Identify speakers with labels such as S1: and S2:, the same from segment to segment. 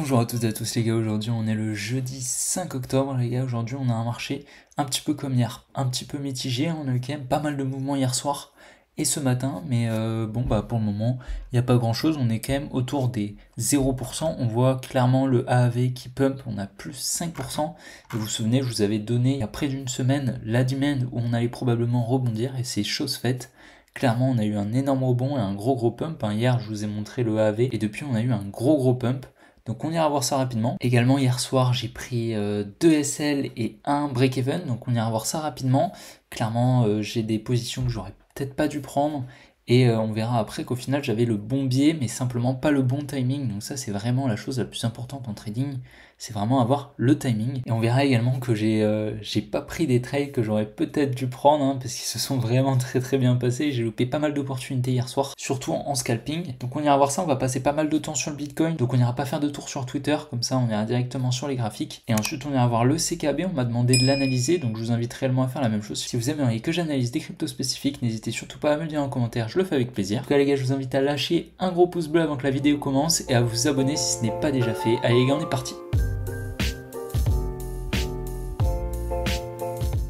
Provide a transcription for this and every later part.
S1: Bonjour à toutes et à tous les gars, aujourd'hui on est le jeudi 5 octobre les gars, aujourd'hui on a un marché un petit peu comme hier, un petit peu mitigé, on a eu quand même pas mal de mouvements hier soir et ce matin, mais pour le moment il n'y a pas grand chose, on est quand même autour des 0%, on voit clairement le AAV qui pump, on a plus 5%, et vous vous souvenez je vous avais donné il y a près d'une semaine la demand où on allait probablement rebondir et c'est chose faite. Clairement, on a eu un énorme rebond et un gros pump. Hier, je vous ai montré le AAV et depuis, on a eu un gros pump. Donc on ira voir ça rapidement. Également hier soir j'ai pris 2 SL et un break-even, donc on ira voir ça rapidement. Clairement j'ai des positions que j'aurais peut-être pas dû prendre et on verra après qu'au final j'avais le bon biais mais simplement pas le bon timing. Donc ça c'est vraiment la chose la plus importante en trading, c'est vraiment avoir le timing. Et on verra également que j'ai pas pris des trades que j'aurais peut-être dû prendre parce qu'ils se sont vraiment très bien passés. J'ai loupé pas mal d'opportunités hier soir, surtout en scalping. Donc on ira voir ça, on va passer pas mal de temps sur le Bitcoin. Donc on ira pas faire de tour sur Twitter, comme ça on ira directement sur les graphiques. Et ensuite on ira voir le CKB, on m'a demandé de l'analyser, donc je vous invite réellement à faire la même chose. Si vous aimeriez que j'analyse des cryptos spécifiques, n'hésitez surtout pas à me le dire en commentaire, je le fais avec plaisir. En tout cas les gars, je vous invite à lâcher un gros pouce bleu avant que la vidéo commence et à vous abonner si ce n'est pas déjà fait. Allez les gars, on est parti.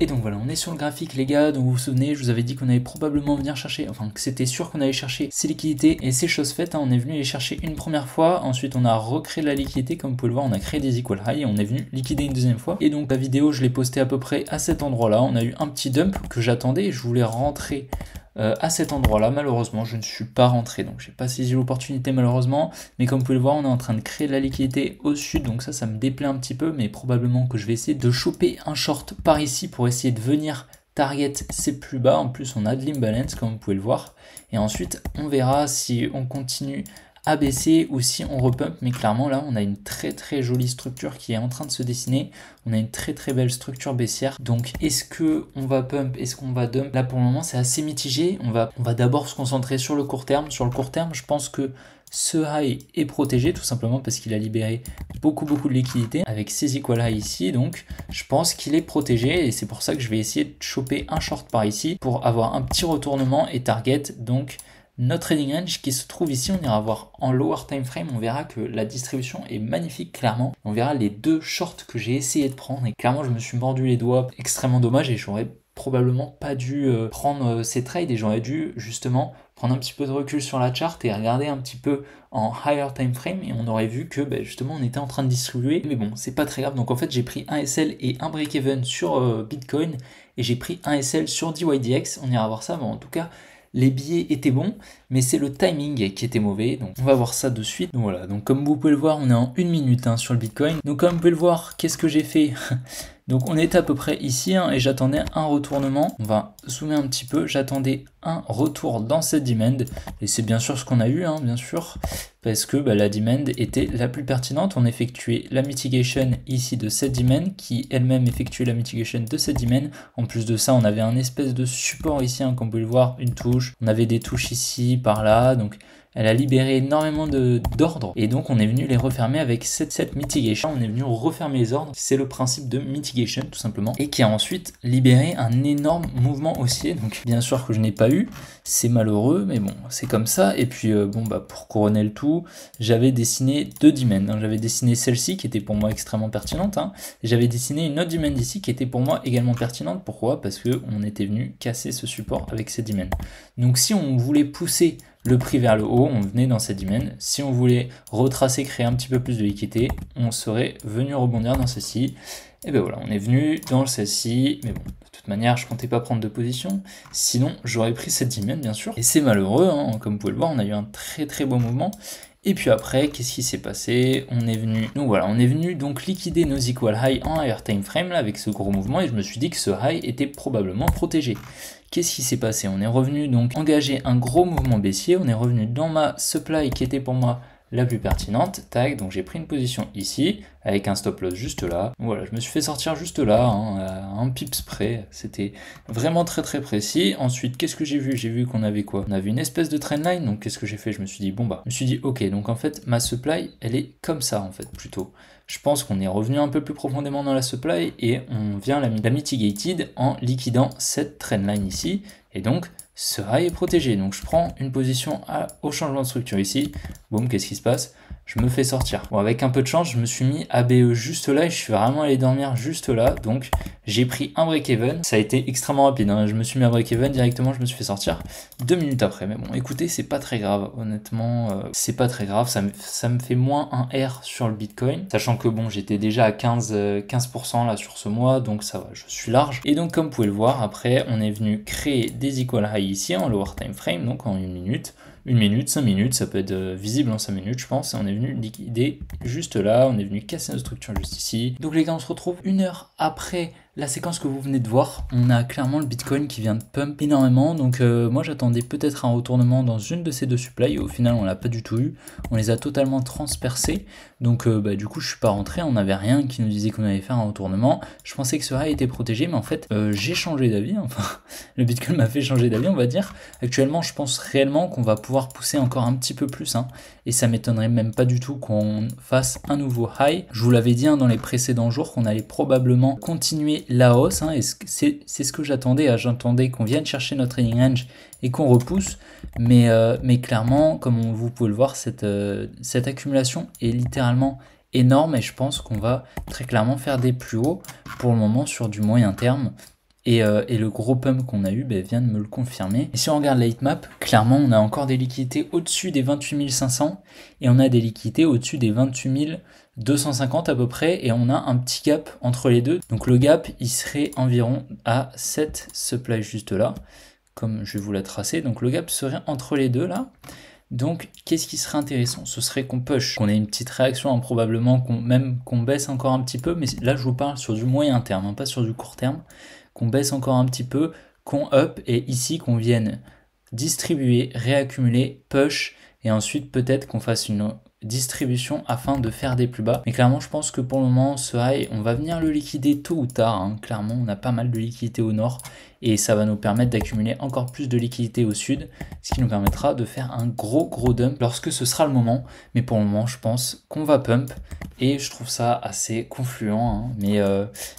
S1: Et donc voilà, on est sur le graphique les gars, donc vous vous souvenez, je vous avais dit qu'on allait probablement venir chercher, enfin que c'était sûr qu'on allait chercher ces liquidités et ces choses faites, on est venu les chercher une première fois, ensuite on a recréé la liquidité, comme vous pouvez le voir, on a créé des equal high et on est venu liquider une deuxième fois. Et donc la vidéo, je l'ai postée à peu près à cet endroit-là, on a eu un petit dump que j'attendais et je voulais rentrer à cet endroit-là. Malheureusement, je ne suis pas rentré, donc j'ai pas saisi l'opportunité malheureusement, mais comme vous pouvez le voir, on est en train de créer de la liquidité au sud, donc ça me déplaît un petit peu, mais probablement que je vais essayer de choper un short par ici pour essayer de venir target ces plus bas. En plus, on a de l'imbalance, comme vous pouvez le voir, et ensuite, on verra si on continue à baisser ou si on repump, mais clairement là on a une très jolie structure qui est en train de se dessiner, on a une très belle structure baissière. Donc est-ce que on va pump, est-ce qu'on va dump? Là pour le moment c'est assez mitigé, on va d'abord se concentrer sur le court terme. Sur le court terme, je pense que ce high est protégé tout simplement parce qu'il a libéré beaucoup de liquidités avec ces equal high ici, donc je pense qu'il est protégé et c'est pour ça que je vais essayer de choper un short par ici pour avoir un petit retournement et target donc notre trading range qui se trouve ici. On ira voir en lower time frame, on verra que la distribution est magnifique clairement. On verra les deux shorts que j'ai essayé de prendre et clairement je me suis mordu les doigts, extrêmement dommage, et j'aurais probablement pas dû prendre ces trades et j'aurais dû justement prendre un petit peu de recul sur la chart et regarder un petit peu en higher time frame et on aurait vu que justement on était en train de distribuer, mais bon c'est pas très grave. Donc en fait j'ai pris un SL et un break-even sur Bitcoin et j'ai pris un SL sur DYDX, on ira voir ça, mais en tout cas les billets étaient bons, mais c'est le timing qui était mauvais, donc on va voir ça de suite. Donc voilà, donc comme vous pouvez le voir, on est en 1 minute sur le Bitcoin. Donc comme vous pouvez le voir, qu'est-ce que j'ai fait? Donc on était à peu près ici et j'attendais un retournement. On va zoomer un petit peu, j'attendais un retour dans cette demand et c'est bien sûr ce qu'on a eu, bien sûr, parce que la demand était la plus pertinente. On effectuait la mitigation ici de cette demand qui elle-même effectuait la mitigation de cette demand. En plus de ça, on avait un espèce de support ici, comme vous pouvez le voir, une touche. On avait des touches ici, par là, donc elle a libéré énormément d'ordres et donc on est venu les refermer avec cette mitigation. On est venu refermer les ordres, c'est le principe de mitigation tout simplement, et qui a ensuite libéré un énorme mouvement haussier. Donc bien sûr que je n'ai pas eu, c'est malheureux, mais bon c'est comme ça. Et puis pour couronner le tout, j'avais dessiné deux demands. J'avais dessiné celle-ci qui était pour moi extrêmement pertinente, et j'avais dessiné une autre demand ici qui était pour moi également pertinente. Pourquoi? Parce que on était venu casser ce support avec ces demands. Donc si on voulait pousser le prix vers le haut, on venait dans cette demand. Si on voulait retracer, créer un petit peu plus de liquidité, on serait venu rebondir dans celle-ci. Et ben voilà, on est venu dans celle-ci, mais bon, de toute manière, je comptais pas prendre de position, sinon j'aurais pris cette demand bien sûr. Et c'est malheureux, comme vous pouvez le voir, on a eu un très beau mouvement. Et puis après, qu'est-ce qui s'est passé? On est venu donc liquider nos equal high en higher time frame là, avec ce gros mouvement, et je me suis dit que ce high était probablement protégé. Qu'est-ce qui s'est passé? On est revenu donc engager un gros mouvement baissier, on est revenu dans ma supply qui était pour moi la plus pertinente, tac, donc j'ai pris une position ici, avec un stop loss juste là, voilà, je me suis fait sortir juste là, à un pips près, c'était vraiment très précis. Ensuite, qu'est-ce que j'ai vu? J'ai vu qu'on avait quoi? On avait une espèce de trendline, donc qu'est-ce que j'ai fait? Je me suis dit, ok, donc en fait, ma supply, elle est comme ça, en fait, plutôt. Je pense qu'on est revenu un peu plus profondément dans la supply, et on vient la mitigated en liquidant cette trendline ici, et donc, ce high est protégé. Donc je prends une position au changement de structure ici. Boum, qu'est-ce qui se passe? je me fais sortir. Bon, avec un peu de chance, je me suis mis ABE juste là et je suis vraiment allé dormir juste là. Donc j'ai pris un break-even. Ça a été extrêmement rapide, hein. Je me suis mis à break-even directement, je me suis fait sortir 2 minutes après. Mais bon, écoutez, c'est pas très grave. Honnêtement, c'est pas très grave. Ça me fait moins un R sur le Bitcoin. Sachant que bon, j'étais déjà à 15% là sur ce mois. Donc ça va, je suis large. Et donc comme vous pouvez le voir, après, on est venu créer des equal high ici en lower time frame, donc en 1 minute. 1 minute, 5 minutes, ça peut être visible en 5 minutes je pense, et on est venu liquider juste là, on est venu casser notre structure juste ici. Donc les gars, on se retrouve 1 heure après la séquence que vous venez de voir. On a clairement le Bitcoin qui vient de pump énormément, donc moi j'attendais peut-être un retournement dans une de ces deux supplies, et au final on l'a pas du tout eu, on les a totalement transpercés, donc du coup je suis pas rentré, on n'avait rien qui nous disait qu'on allait faire un retournement. Je pensais que ce high était protégé, mais en fait j'ai changé d'avis, enfin le Bitcoin m'a fait changer d'avis on va dire. Actuellement je pense réellement qu'on va pouvoir pousser encore un petit peu plus, hein, et ça m'étonnerait même pas du tout qu'on fasse un nouveau high. Je vous l'avais dit dans les précédents jours qu'on allait probablement continuer la hausse, et c'est ce que j'attendais. J'attendais qu'on vienne chercher notre trading range et qu'on repousse, mais clairement, comme vous pouvez le voir, cette accumulation est littéralement énorme, et je pense qu'on va très clairement faire des plus hauts pour le moment sur du moyen terme. Et le gros pump qu'on a eu vient de me le confirmer. Et si on regarde la heatmap, clairement on a encore des liquidités au-dessus des 28 500 et on a des liquidités au-dessus des 28 250 à peu près, et on a un petit gap entre les deux. Donc le gap il serait environ à cette supply juste là, comme je vais vous la tracer. Donc le gap serait entre les deux là. Donc qu'est-ce qui serait intéressant? Ce serait qu'on push, qu'on ait une petite réaction, probablement qu'on baisse encore un petit peu, mais là je vous parle sur du moyen terme, pas sur du court terme. Qu'on baisse encore un petit peu, qu'on up, et ici qu'on vienne distribuer, réaccumuler, push, et ensuite peut-être qu'on fasse une distribution afin de faire des plus bas. Mais clairement je pense que pour le moment ce high on va venir le liquider tôt ou tard, clairement on a pas mal de liquidités au nord et ça va nous permettre d'accumuler encore plus de liquidités au sud, ce qui nous permettra de faire un gros dump lorsque ce sera le moment. Mais pour le moment je pense qu'on va pump et je trouve ça assez confluent, mais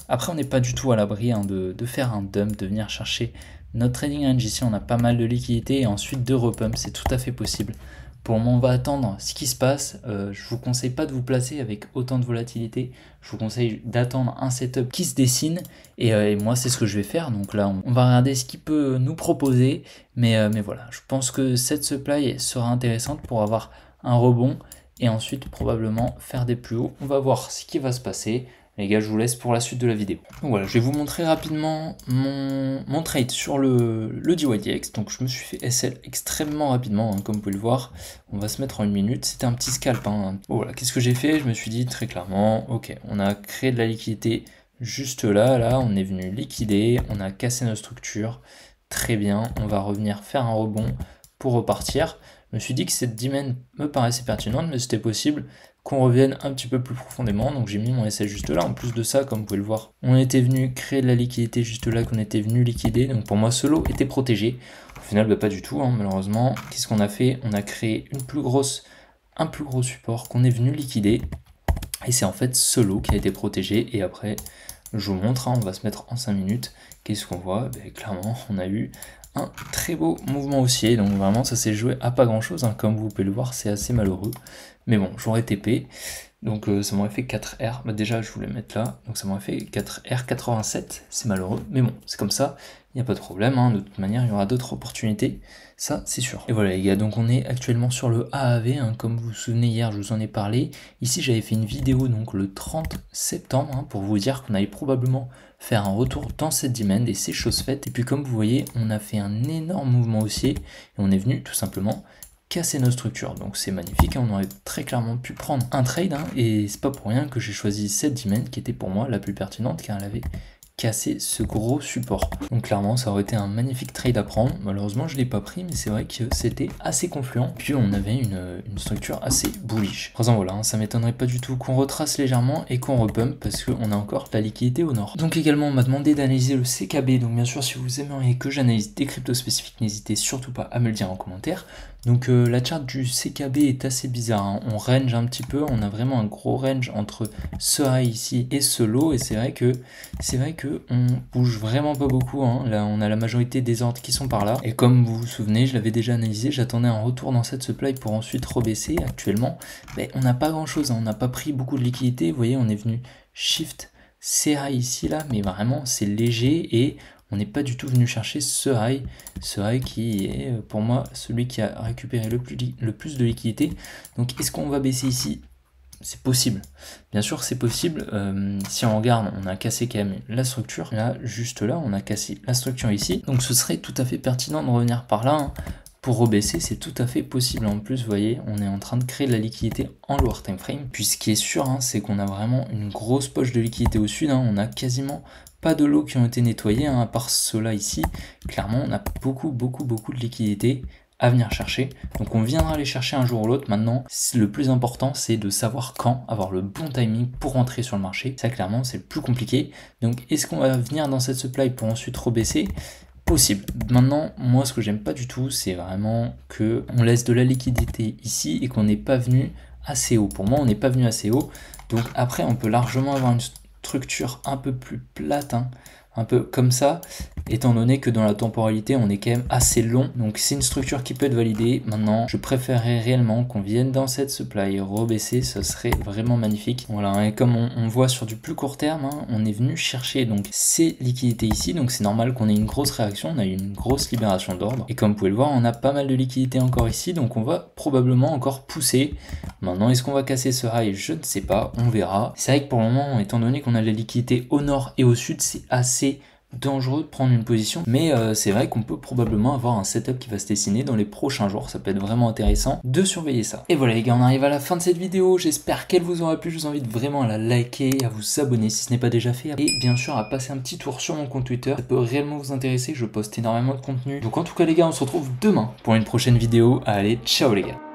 S1: après on n'est pas du tout à l'abri de faire un dump, de venir chercher notre trading range ici. On a pas mal de liquidités et ensuite de repump, c'est tout à fait possible. Pour le moment, on va attendre ce qui se passe. Je vous conseille pas de vous placer avec autant de volatilité. Je vous conseille d'attendre un setup qui se dessine. Et moi, c'est ce que je vais faire. Donc là, on va regarder ce qu'il peut nous proposer. Mais voilà, je pense que cette supply sera intéressante pour avoir un rebond. Et ensuite, probablement, faire des plus hauts. On va voir ce qui va se passer. Les gars, je vous laisse pour la suite de la vidéo. Donc voilà, je vais vous montrer rapidement mon trade sur le DYDX. Donc je me suis fait SL extrêmement rapidement, comme vous pouvez le voir. On va se mettre en 1 minute. C'était un petit scalp. Voilà, qu'est-ce que j'ai fait? Je me suis dit très clairement, ok, on a créé de la liquidité juste là, on est venu liquider, on a cassé nos structures. Très bien, on va revenir faire un rebond pour repartir. Je me suis dit que cette demand me paraissait pertinente, mais c'était possible qu'on revienne un petit peu plus profondément, donc j'ai mis mon SL juste là. En plus de ça, comme vous pouvez le voir, on était venu créer de la liquidité juste là qu'on était venu liquider, donc pour moi ce lot était protégé. Au final pas du tout, malheureusement. Qu'est-ce qu'on a fait? On a créé un plus gros support qu'on est venu liquider, et c'est en fait ce lot qui a été protégé. Et après je vous montre, on va se mettre en 5 minutes. Qu'est-ce qu'on voit? Clairement on a eu un très beau mouvement haussier, donc vraiment ça s'est joué à pas grand chose, comme vous pouvez le voir, c'est assez malheureux, mais bon, j'aurais TP, donc ça m'aurait fait 4R, déjà je voulais mettre là, donc ça m'aurait fait 4R87, c'est malheureux, mais bon, c'est comme ça, il n'y a pas de problème, de toute manière il y aura d'autres opportunités, ça c'est sûr. Et voilà les gars, donc on est actuellement sur le AAV, comme vous vous souvenez, hier je vous en ai parlé. Ici j'avais fait une vidéo donc le 30 septembre, pour vous dire qu'on allait probablement faire un retour dans cette demand, et c'est chose faite. Et puis comme vous voyez, on a fait un énorme mouvement haussier, et on est venu tout simplement casser nos structures, donc c'est magnifique, on aurait très clairement pu prendre un trade, et c'est pas pour rien que j'ai choisi cette demand qui était pour moi la plus pertinente, car elle avait casser ce gros support. Donc clairement ça aurait été un magnifique trade à prendre. Malheureusement je l'ai pas pris, mais c'est vrai que c'était assez confluent. Puis on avait une structure assez bullish. Présent voilà, ça m'étonnerait pas du tout qu'on retrace légèrement et qu'on repump parce qu'on a encore de la liquidité au nord. Donc également on m'a demandé d'analyser le CKB. Donc bien sûr si vous aimeriez que j'analyse des cryptos spécifiques, n'hésitez surtout pas à me le dire en commentaire. Donc la charte du CKB est assez bizarre, hein. On range un petit peu, on a vraiment un gros range entre ce high ici et ce low, et c'est vrai que on bouge vraiment pas beaucoup, hein. Là on a la majorité des ordres qui sont par là, et comme vous vous souvenez, je l'avais déjà analysé, j'attendais un retour dans cette supply pour ensuite rebaisser. Actuellement, on n'a pas grand chose, hein. On n'a pas pris beaucoup de liquidité, vous voyez, on est venu shift ces high ici là, mais vraiment c'est léger et on n'est pas du tout venu chercher ce high qui est pour moi celui qui a récupéré le plus de liquidité. Donc est-ce qu'on va baisser ici? C'est possible, bien sûr c'est possible. Si on regarde, on a cassé quand même la structure, là juste là on a cassé la structure ici, donc ce serait tout à fait pertinent de revenir par là, hein. Pour rebaisser, c'est tout à fait possible. En plus, vous voyez, on est en train de créer de la liquidité en lower time frame. Puis ce qui est sûr, hein, c'est qu'on a vraiment une grosse poche de liquidité au sud, hein. On a quasiment pas de lots qui ont été nettoyés, hein, à part ceux-là ici. Clairement, on a beaucoup de liquidité à venir chercher. Donc on viendra les chercher un jour ou l'autre. Maintenant, le plus important, c'est de savoir quand, avoir le bon timing pour rentrer sur le marché. Ça, clairement, c'est le plus compliqué. Donc est-ce qu'on va venir dans cette supply pour ensuite rebaisser? Possible. Maintenant, moi, ce que j'aime pas du tout, c'est vraiment que on laisse de la liquidité ici et qu'on n'est pas venu assez haut. Pour moi, on n'est pas venu assez haut. Donc après, on peut largement avoir une structure un peu plus plate, hein, un peu comme ça, étant donné que dans la temporalité, on est quand même assez long. Donc c'est une structure qui peut être validée. Maintenant, je préférerais réellement qu'on vienne dans cette supply rebaisser, ce serait vraiment magnifique. Voilà, et comme on voit sur du plus court terme, hein, on est venu chercher donc ces liquidités ici, donc c'est normal qu'on ait une grosse réaction, on a eu une grosse libération d'ordre. Et comme vous pouvez le voir, on a pas mal de liquidités encore ici, donc on va probablement encore pousser. Maintenant, est-ce qu'on va casser ce high? Je ne sais pas, on verra. C'est vrai que pour le moment, étant donné qu'on a les liquidités au nord et au sud, c'est assez dangereux de prendre une position, mais c'est vrai qu'on peut probablement avoir un setup qui va se dessiner dans les prochains jours. Ça peut être vraiment intéressant de surveiller ça. Et voilà les gars, on arrive à la fin de cette vidéo, j'espère qu'elle vous aura plu. Je vous invite vraiment à la liker, à vous abonner si ce n'est pas déjà fait, et bien sûr à passer un petit tour sur mon compte Twitter, ça peut réellement vous intéresser, je poste énormément de contenu. Donc en tout cas les gars, on se retrouve demain pour une prochaine vidéo. Allez, ciao les gars.